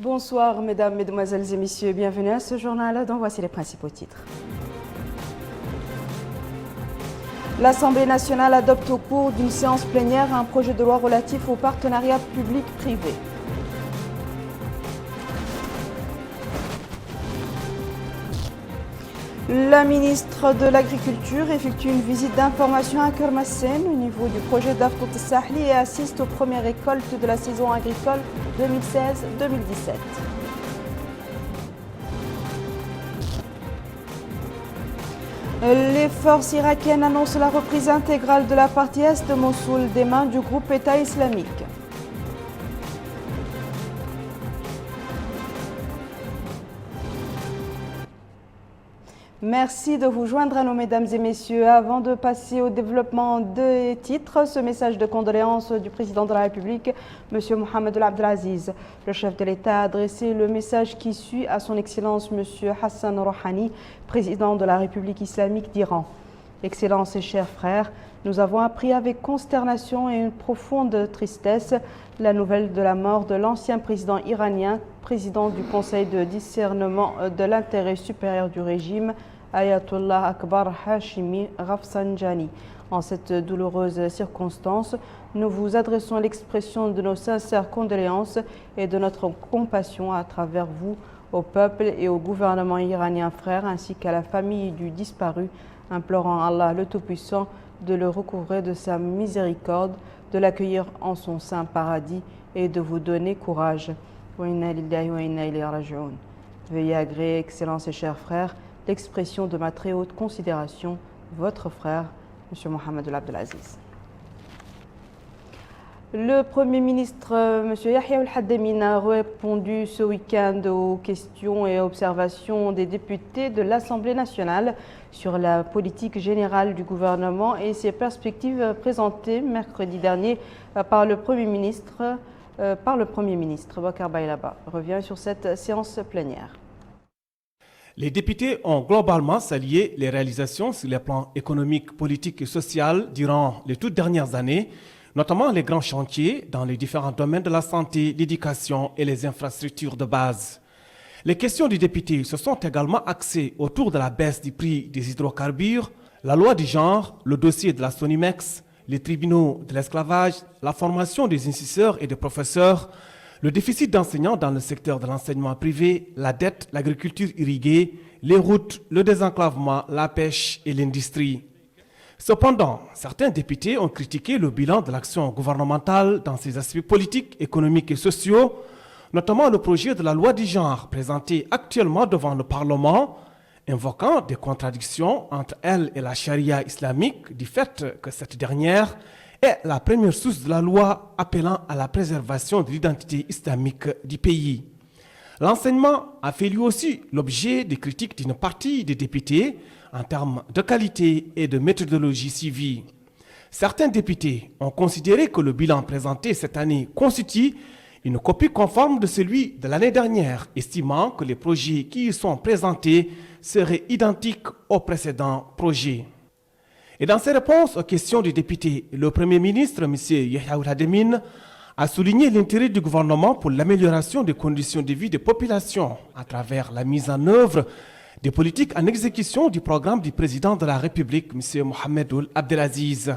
Bonsoir mesdames, mesdemoiselles et messieurs, bienvenue à ce journal dont voici les principaux titres. L'Assemblée nationale adopte au cours d'une séance plénière un projet de loi relatif au partenariat public-privé. La ministre de l'Agriculture effectue une visite d'information à Kermassen au niveau du projet d'Aftot Sahli et assiste aux premières récoltes de la saison agricole 2016-2017. Les forces irakiennes annoncent la reprise intégrale de la partie est de Mossoul des mains du groupe État islamique. Merci de vous joindre à nous, mesdames et messieurs. Avant de passer au développement des titres, ce message de condoléances du président de la République, M. Mohamed Abdelaziz. Le chef de l'État a adressé le message qui suit à son Excellence M. Hassan Rouhani, président de la République islamique d'Iran. Excellence et chers frères, nous avons appris avec consternation et une profonde tristesse la nouvelle de la mort de l'ancien président iranien, président du Conseil de discernement de l'intérêt supérieur du régime, Ayatollah Akbar Hashimi Rafsanjani. En cette douloureuse circonstance, nous vous adressons l'expression de nos sincères condoléances et de notre compassion à travers vous, au peuple et au gouvernement iranien frère, ainsi qu'à la famille du disparu, implorant Allah le Tout-Puissant de le recouvrer de sa miséricorde, de l'accueillir en son saint paradis et de vous donner courage. Veuillez agréer, Excellences et chers frères, l'expression de ma très haute considération, votre frère, M. Mohamed Abdelaziz. Le Premier ministre, M. Yahya Al-Haddamine, a répondu ce week-end aux questions et observations des députés de l'Assemblée nationale sur la politique générale du gouvernement et ses perspectives présentées mercredi dernier par le Premier ministre. Bakar Baylaba revient sur cette séance plénière. Les députés ont globalement salué les réalisations sur les plans économiques, politiques et sociaux durant les toutes dernières années, notamment les grands chantiers dans les différents domaines de la santé, l'éducation et les infrastructures de base. Les questions des députés se sont également axées autour de la baisse du prix des hydrocarbures, la loi du genre, le dossier de la Sonimex, les tribunaux de l'esclavage, la formation des instituteurs et des professeurs, le déficit d'enseignants dans le secteur de l'enseignement privé, la dette, l'agriculture irriguée, les routes, le désenclavement, la pêche et l'industrie. Cependant, certains députés ont critiqué le bilan de l'action gouvernementale dans ses aspects politiques, économiques et sociaux, notamment le projet de la loi du genre présenté actuellement devant le Parlement, invoquant des contradictions entre elle et la charia islamique du fait que cette dernière est la première source de la loi appelant à la préservation de l'identité islamique du pays. L'enseignement a fait lui aussi l'objet des critiques d'une partie des députés en termes de qualité et de méthodologie suivie. Certains députés ont considéré que le bilan présenté cette année constitue une copie conforme de celui de l'année dernière, estimant que les projets qui y sont présentés seraient identiques aux précédents projets. Et dans ses réponses aux questions des députés, le Premier ministre, M. Yahya Al-Haddamine, a souligné l'intérêt du gouvernement pour l'amélioration des conditions de vie des populations à travers la mise en œuvre des politiques en exécution du programme du président de la République, M. Mohamed Abdelaziz.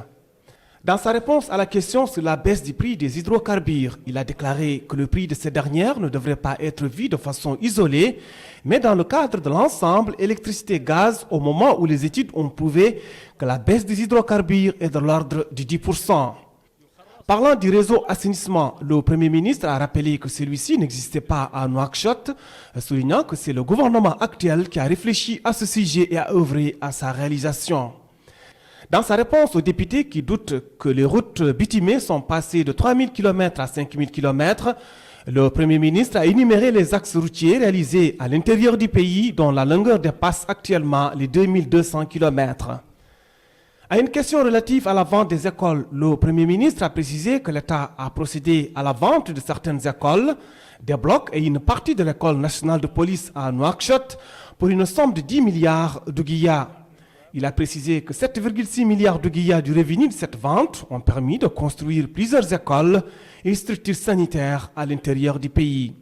Dans sa réponse à la question sur la baisse du prix des hydrocarbures, il a déclaré que le prix de ces dernières ne devrait pas être vu de façon isolée, mais dans le cadre de l'ensemble électricité-gaz au moment où les études ont prouvé que la baisse des hydrocarbures est de l'ordre de 10%. Parlant du réseau assainissement, le Premier ministre a rappelé que celui-ci n'existait pas à Nouakchott, soulignant que c'est le gouvernement actuel qui a réfléchi à ce sujet et a œuvré à sa réalisation. Dans sa réponse aux députés qui doutent que les routes bitumées sont passées de 3 000 km à 5 000 km, le Premier ministre a énuméré les axes routiers réalisés à l'intérieur du pays dont la longueur dépasse actuellement les 2 200 km. À une question relative à la vente des écoles, le Premier ministre a précisé que l'État a procédé à la vente de certaines écoles, des blocs et une partie de l'école nationale de police à Nouakchott pour une somme de 10 milliards de guillas. Il a précisé que 7,6 milliards de guillas du revenu de cette vente ont permis de construire plusieurs écoles et structures sanitaires à l'intérieur du pays.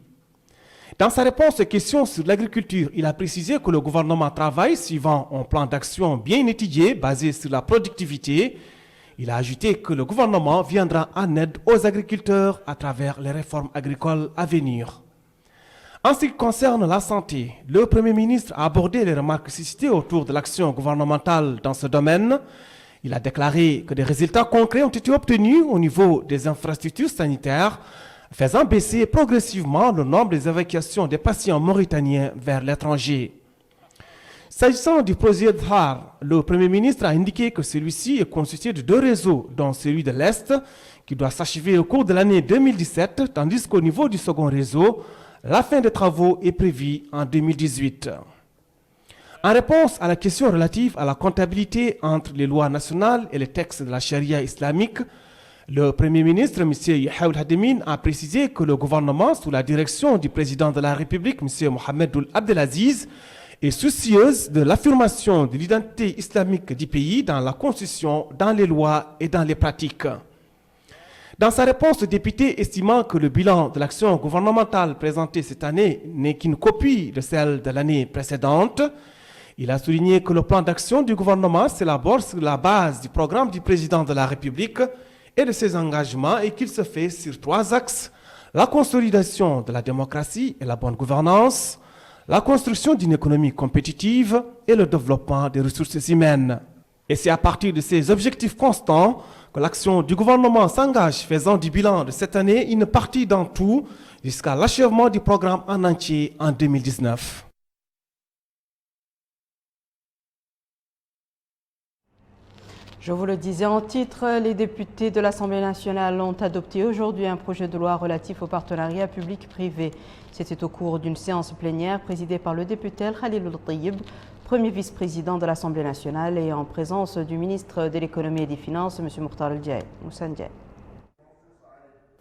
Dans sa réponse aux questions sur l'agriculture, il a précisé que le gouvernement travaille suivant un plan d'action bien étudié basé sur la productivité. Il a ajouté que le gouvernement viendra en aide aux agriculteurs à travers les réformes agricoles à venir. En ce qui concerne la santé, le Premier ministre a abordé les remarques suscitées autour de l'action gouvernementale dans ce domaine. Il a déclaré que des résultats concrets ont été obtenus au niveau des infrastructures sanitaires, faisant baisser progressivement le nombre des évacuations des patients mauritaniens vers l'étranger. S'agissant du projet DHAR, le Premier ministre a indiqué que celui-ci est constitué de 2 réseaux, dont celui de l'Est, qui doit s'achever au cours de l'année 2017, tandis qu'au niveau du second réseau, la fin des travaux est prévue en 2018. En réponse à la question relative à la comptabilité entre les lois nationales et les textes de la charia islamique, le Premier ministre, M. Yahaoul Hademine, a précisé que le gouvernement, sous la direction du président de la République, M. Mohamed Ould Abdelaziz, est soucieuse de l'affirmation de l'identité islamique du pays dans la Constitution, dans les lois et dans les pratiques. Dans sa réponse, le député estimant que le bilan de l'action gouvernementale présentée cette année n'est qu'une copie de celle de l'année précédente, il a souligné que le plan d'action du gouvernement s'élabore sur la base du programme du président de la République et de ses engagements et qu'il se fait sur 3 axes: la consolidation de la démocratie et la bonne gouvernance, la construction d'une économie compétitive et le développement des ressources humaines. Et c'est à partir de ces objectifs constants que l'action du gouvernement s'engage, faisant du bilan de cette année une partie dans tout jusqu'à l'achèvement du programme en entier en 2019. Je vous le disais en titre, les députés de l'Assemblée nationale ont adopté aujourd'hui un projet de loi relatif au partenariat public-privé. C'était au cours d'une séance plénière présidée par le député Khalil Al-Tayyib, premier vice-président de l'Assemblée nationale, et en présence du ministre de l'économie et des finances, M. Mokhtar Al-Diaye.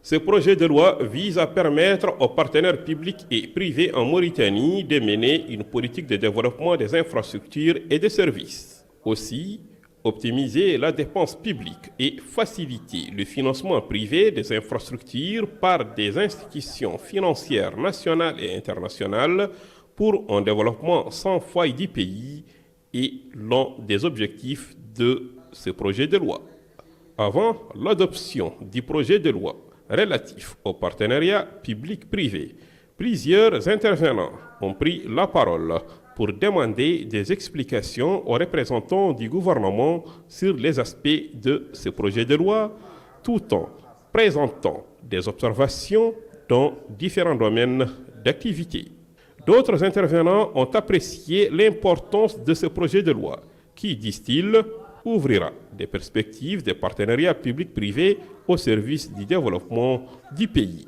Ce projet de loi vise à permettre aux partenaires publics et privés en Mauritanie de mener une politique de développement des infrastructures et des services. Aussi, optimiser la dépense publique et faciliter le financement privé des infrastructures par des institutions financières nationales et internationales pour un développement sans faille du pays est l'un des objectifs de ce projet de loi. Avant l'adoption du projet de loi relatif au partenariat public-privé, plusieurs intervenants ont pris la parole pour demander des explications aux représentants du gouvernement sur les aspects de ce projet de loi, tout en présentant des observations dans différents domaines d'activité. D'autres intervenants ont apprécié l'importance de ce projet de loi qui, disent-ils, ouvrira des perspectives de partenariat public-privé au service du développement du pays.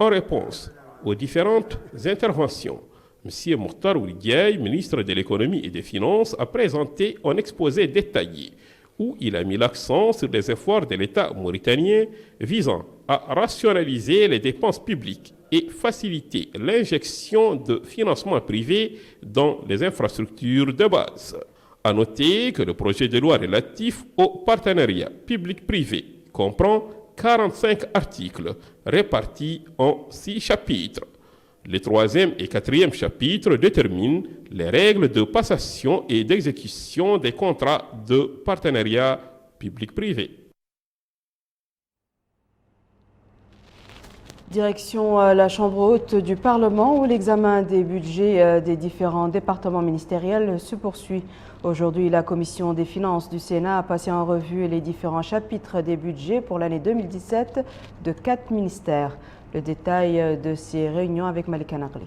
En réponse aux différentes interventions, M. Mokhtar Al-Diaye, ministre de l'économie et des finances, a présenté un exposé détaillé où il a mis l'accent sur les efforts de l'État mauritanien visant à rationaliser les dépenses publiques et faciliter l'injection de financement privé dans les infrastructures de base. À noter que le projet de loi relatif au partenariat public-privé comprend 45 articles répartis en 6 chapitres. Les 3e et 4e chapitres déterminent les règles de passation et d'exécution des contrats de partenariat public-privé. Direction la Chambre haute du Parlement où l'examen des budgets des différents départements ministériels se poursuit. Aujourd'hui, la Commission des finances du Sénat a passé en revue les différents chapitres des budgets pour l'année 2017 de 4 ministères. Le détail de ces réunions avec Malika Nagli.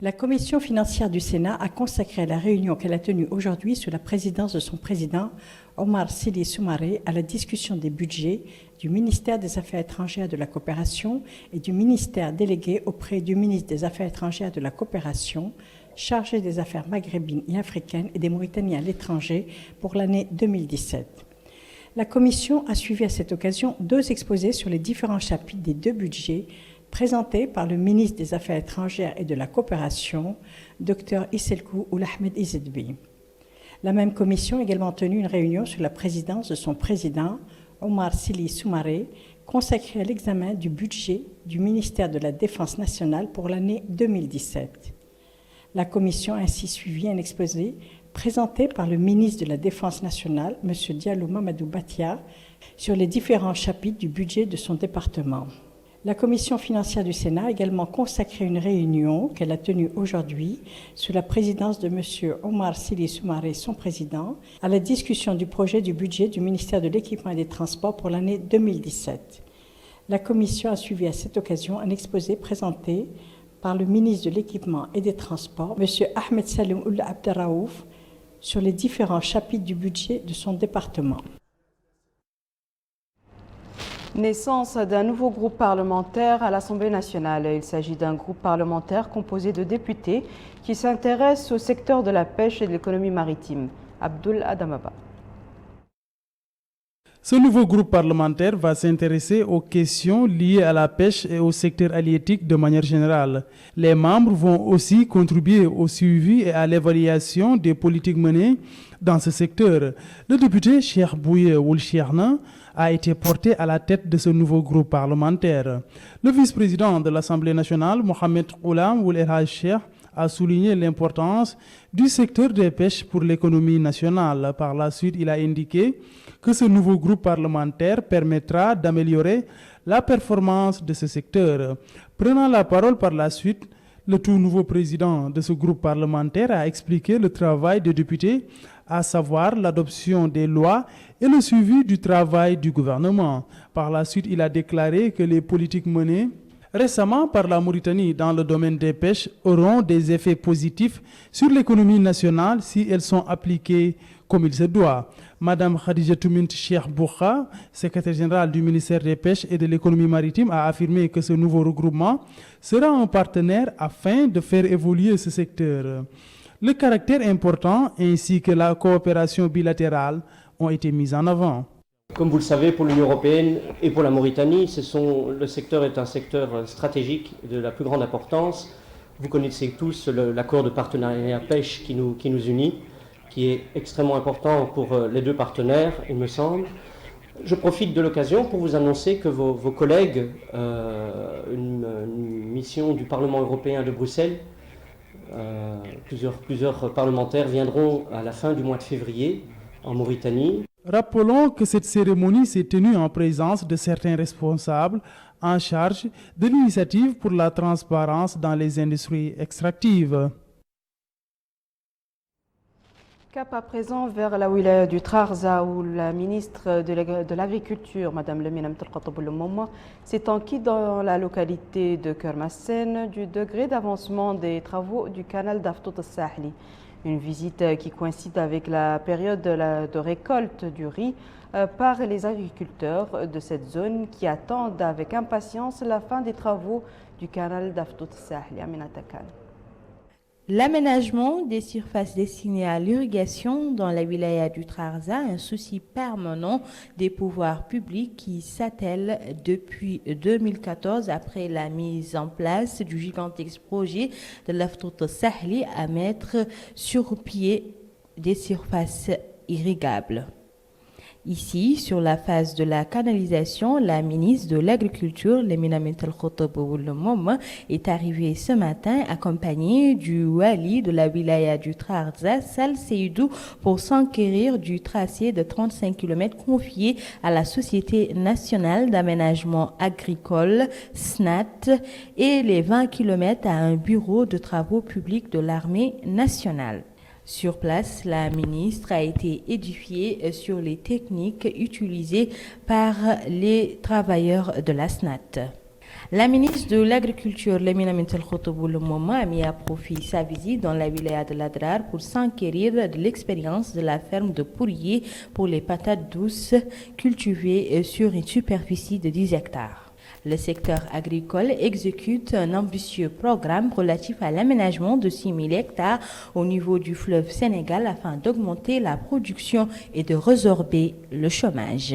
La Commission financière du Sénat a consacré la réunion qu'elle a tenue aujourd'hui sous la présidence de son président, Omar Sili Soumaré, à la discussion des budgets du ministère des Affaires étrangères et de la coopération et du ministère délégué auprès du ministre des Affaires étrangères et de la coopération, chargé des affaires maghrébines et africaines et des Mauritaniens à l'étranger pour l'année 2017. La Commission a suivi à cette occasion 2 exposés sur les différents chapitres des 2 budgets présentés par le ministre des Affaires étrangères et de la coopération, Dr Isselkou Ould Ahmed Izedbi. La même commission a également tenu une réunion sous la présidence de son président, Omar Sili Soumaré, consacré à l'examen du budget du ministère de la Défense nationale pour l'année 2017. La commission a ainsi suivi un exposé présenté par le ministre de la Défense nationale, M. Diallo Mamadou Batia, sur les différents chapitres du budget de son département. La commission financière du Sénat a également consacré une réunion qu'elle a tenue aujourd'hui sous la présidence de M. Omar Sili Soumaré, son président, à la discussion du projet du budget du ministère de l'Équipement et des Transports pour l'année 2017. La commission a suivi à cette occasion un exposé présenté par le ministre de l'Équipement et des Transports, M. Ahmed Salim Ould Abderraouf, sur les différents chapitres du budget de son département. Naissance d'un nouveau groupe parlementaire à l'Assemblée nationale. Il s'agit d'un groupe parlementaire composé de députés qui s'intéressent au secteur de la pêche et de l'économie maritime. Abdoul Adamaba. Ce nouveau groupe parlementaire va s'intéresser aux questions liées à la pêche et au secteur halieutique de manière générale. Les membres vont aussi contribuer au suivi et à l'évaluation des politiques menées dans ce secteur. Le député Cheikh Bouye Woulchiarna a été porté à la tête de ce nouveau groupe parlementaire. Le vice-président de l'Assemblée nationale, Mohamed Oulam Oul El Hadj Cheikh, a souligné l'importance du secteur des pêches pour l'économie nationale. Par la suite, il a indiqué que ce nouveau groupe parlementaire permettra d'améliorer la performance de ce secteur. Prenant la parole par la suite, le tout nouveau président de ce groupe parlementaire a expliqué le travail des députés, à savoir l'adoption des lois et le suivi du travail du gouvernement. Par la suite, il a déclaré que les politiques menées récemment par la Mauritanie dans le domaine des pêches auront des effets positifs sur l'économie nationale si elles sont appliquées comme il se doit. Madame Khadija Toumint Cheikh Boukha, secrétaire générale du ministère des Pêches et de l'économie maritime, a affirmé que ce nouveau regroupement sera un partenaire afin de faire évoluer ce secteur. Le caractère important ainsi que la coopération bilatérale ont été mis en avant. Comme vous le savez, pour l'Union européenne et pour la Mauritanie, le secteur est un secteur stratégique de la plus grande importance. Vous connaissez tous l'accord de partenariat pêche qui nous unit, qui est extrêmement important pour les deux partenaires, il me semble. Je profite de l'occasion pour vous annoncer que vos collègues, une mission du Parlement européen de Bruxelles, plusieurs parlementaires viendront à la fin du mois de février en Mauritanie. Rappelons que cette cérémonie s'est tenue en présence de certains responsables en charge de l'initiative pour la transparence dans les industries extractives. Cap à présent vers la wilaya du Trarza où la ministre de l'Agriculture, Mme Lemina Mtelkatoboulou, s'est enquis dans la localité de Kermassen du degré d'avancement des travaux du canal d'Aftout al-Sahli. Une visite qui coïncide avec la période de récolte du riz par les agriculteurs de cette zone qui attendent avec impatience la fin des travaux du canal d'Aftout al-Sahli. Aminata Khan. L'aménagement des surfaces destinées à l'irrigation dans la wilaya du Trarza, un souci permanent des pouvoirs publics qui s'attellent depuis 2014 après la mise en place du gigantesque projet de l'Aftout al-Sahli à mettre sur pied des surfaces irrigables. Ici, sur la phase de la canalisation, la ministre de l'Agriculture, Lemina Mtelkatoboulou, est arrivée ce matin accompagnée du wali de la wilaya du Trarza, Sal Seydou, pour s'enquérir du tracé de 35 km confié à la Société nationale d'aménagement agricole, SNAT, et les 20 km à un bureau de travaux publics de l'armée nationale. Sur place, la ministre a été édifiée sur les techniques utilisées par les travailleurs de la SNAT. La ministre de l'Agriculture, Lemina Mtelkatoboulou, a mis à profit sa visite dans la wilaya de l'Adrar pour s'enquérir de l'expérience de la ferme de Pourrier pour les patates douces cultivées sur une superficie de 10 hectares. Le secteur agricole exécute un ambitieux programme relatif à l'aménagement de 6 000 hectares au niveau du fleuve Sénégal afin d'augmenter la production et de résorber le chômage.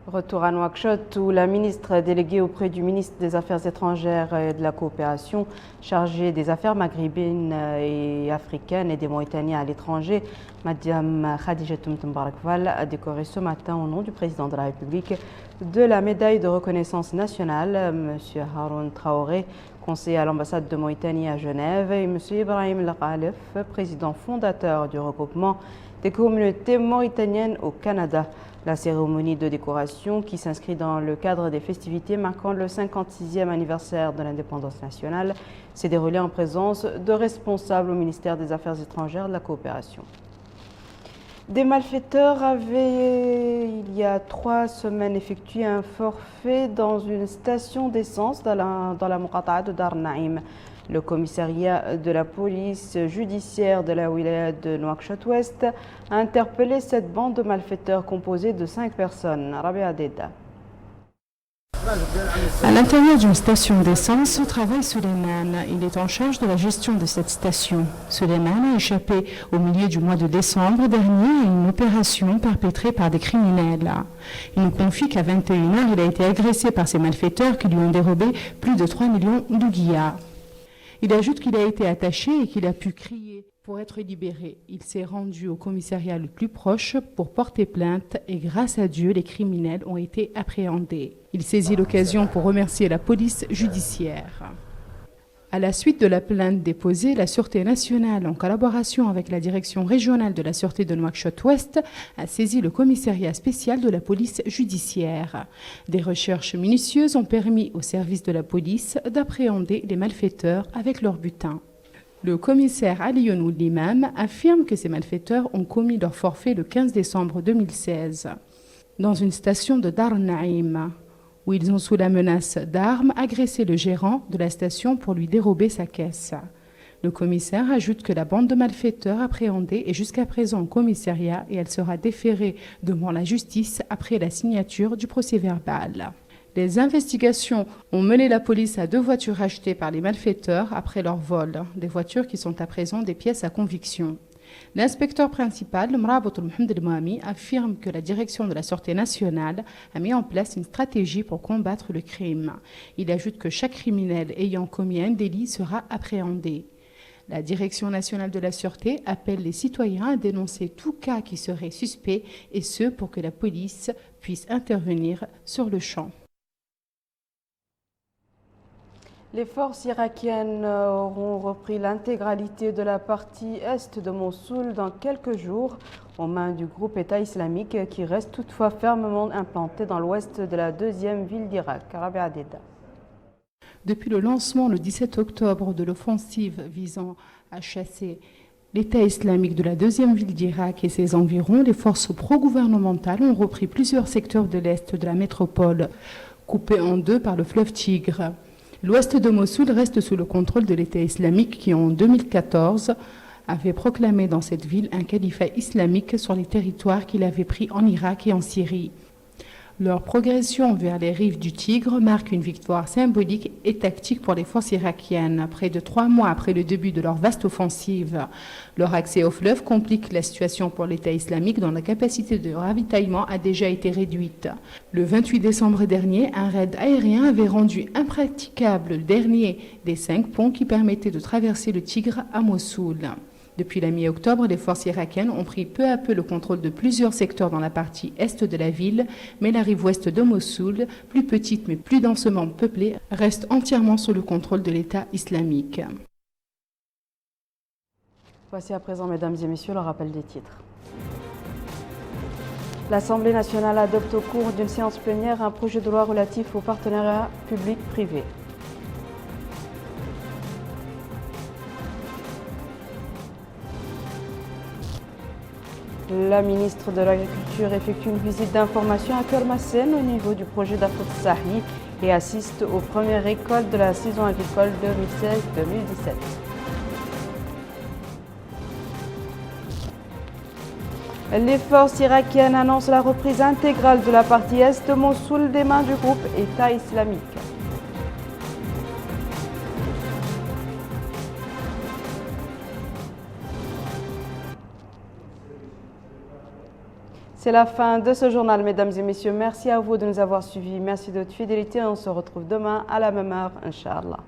Retour à Nouakchott où la ministre déléguée auprès du ministre des Affaires étrangères et de la coopération chargée des affaires maghrébines et africaines et des Mauritaniens à l'étranger, Madame Khadija Mbarakval, a décoré ce matin au nom du président de la République de la médaille de reconnaissance nationale, Monsieur Haroun Traoré, conseiller à l'ambassade de Mauritanie à Genève, et Monsieur Ibrahim Laqalef, président fondateur du regroupement des communautés mauritaniennes au Canada. La cérémonie de décoration, qui s'inscrit dans le cadre des festivités marquant le 56e anniversaire de l'indépendance nationale, s'est déroulée en présence de responsables au ministère des Affaires étrangères et de la coopération. Des malfaiteurs avaient, il y a 3 semaines, effectué un forfait dans une station d'essence dans la Muqata'a de Dar Naïm. Le commissariat de la police judiciaire de la wilaya de Nouakchott-Ouest a interpellé cette bande de malfaiteurs composée de 5 personnes. Rabia Deda. À l'intérieur d'une station d'essence travaille Suleiman. Il est en charge de la gestion de cette station. Suleiman a échappé au milieu du mois de décembre dernier à une opération perpétrée par des criminels. Il nous confie qu'à 21h, il a été agressé par ces malfaiteurs qui lui ont dérobé plus de 3 millions d'ouguiyas. Il ajoute qu'il a été attaché et qu'il a pu crier pour être libéré. Il s'est rendu au commissariat le plus proche pour porter plainte et grâce à Dieu, les criminels ont été appréhendés. Il saisit l'occasion pour remercier la police judiciaire. À la suite de la plainte déposée, la Sûreté nationale, en collaboration avec la Direction régionale de la Sûreté de Nouakchott-Ouest, a saisi le commissariat spécial de la police judiciaire. Des recherches minutieuses ont permis aux services de la police d'appréhender les malfaiteurs avec leur butin. Le commissaire Alionou Limam affirme que ces malfaiteurs ont commis leur forfait le 15 décembre 2016 dans une station de Dar Naïm, où ils ont, sous la menace d'armes, agressé le gérant de la station pour lui dérober sa caisse. Le commissaire ajoute que la bande de malfaiteurs appréhendée est jusqu'à présent au commissariat et elle sera déférée devant la justice après la signature du procès-verbal. Les investigations ont mené la police à 2 voitures achetées par les malfaiteurs après leur vol, des voitures qui sont à présent des pièces à conviction. L'inspecteur principal, Mrabout Mohamed El Moami, affirme que la direction de la Sûreté nationale a mis en place une stratégie pour combattre le crime. Il ajoute que chaque criminel ayant commis un délit sera appréhendé. La Direction nationale de la Sûreté appelle les citoyens à dénoncer tout cas qui serait suspect et ce pour que la police puisse intervenir sur le champ. Les forces irakiennes auront repris l'intégralité de la partie est de Mossoul dans quelques jours aux mains du groupe État islamique qui reste toutefois fermement implanté dans l'ouest de la 2e ville d'Irak, Rabia Deda. Depuis le lancement le 17 octobre de l'offensive visant à chasser l'État islamique de la 2e ville d'Irak et ses environs, les forces pro-gouvernementales ont repris plusieurs secteurs de l'est de la métropole, coupés en 2 par le fleuve Tigre. L'ouest de Mossoul reste sous le contrôle de l'État islamique qui, en 2014, avait proclamé dans cette ville un califat islamique sur les territoires qu'il avait pris en Irak et en Syrie. Leur progression vers les rives du Tigre marque une victoire symbolique et tactique pour les forces irakiennes. Près de 3 mois après le début de leur vaste offensive, leur accès au fleuve complique la situation pour l'État islamique dont la capacité de ravitaillement a déjà été réduite. Le 28 décembre dernier, un raid aérien avait rendu impraticable le dernier des 5 ponts qui permettaient de traverser le Tigre à Mossoul. Depuis la mi-octobre, les forces irakiennes ont pris peu à peu le contrôle de plusieurs secteurs dans la partie est de la ville, mais la rive ouest de Mossoul, plus petite mais plus densément peuplée, reste entièrement sous le contrôle de l'État islamique. Voici à présent, mesdames et messieurs, le rappel des titres. L'Assemblée nationale adopte au cours d'une séance plénière un projet de loi relatif au partenariat public-privé. La ministre de l'Agriculture effectue une visite d'information à Kermassen au niveau du projet d'Afot Sahi et assiste aux premières récoltes de la saison agricole 2016-2017. Les forces irakiennes annoncent la reprise intégrale de la partie est de Mossoul des mains du groupe État islamique. C'est la fin de ce journal, mesdames et messieurs. Merci à vous de nous avoir suivis. Merci de votre fidélité. On se retrouve demain à la même heure, Inch'Allah.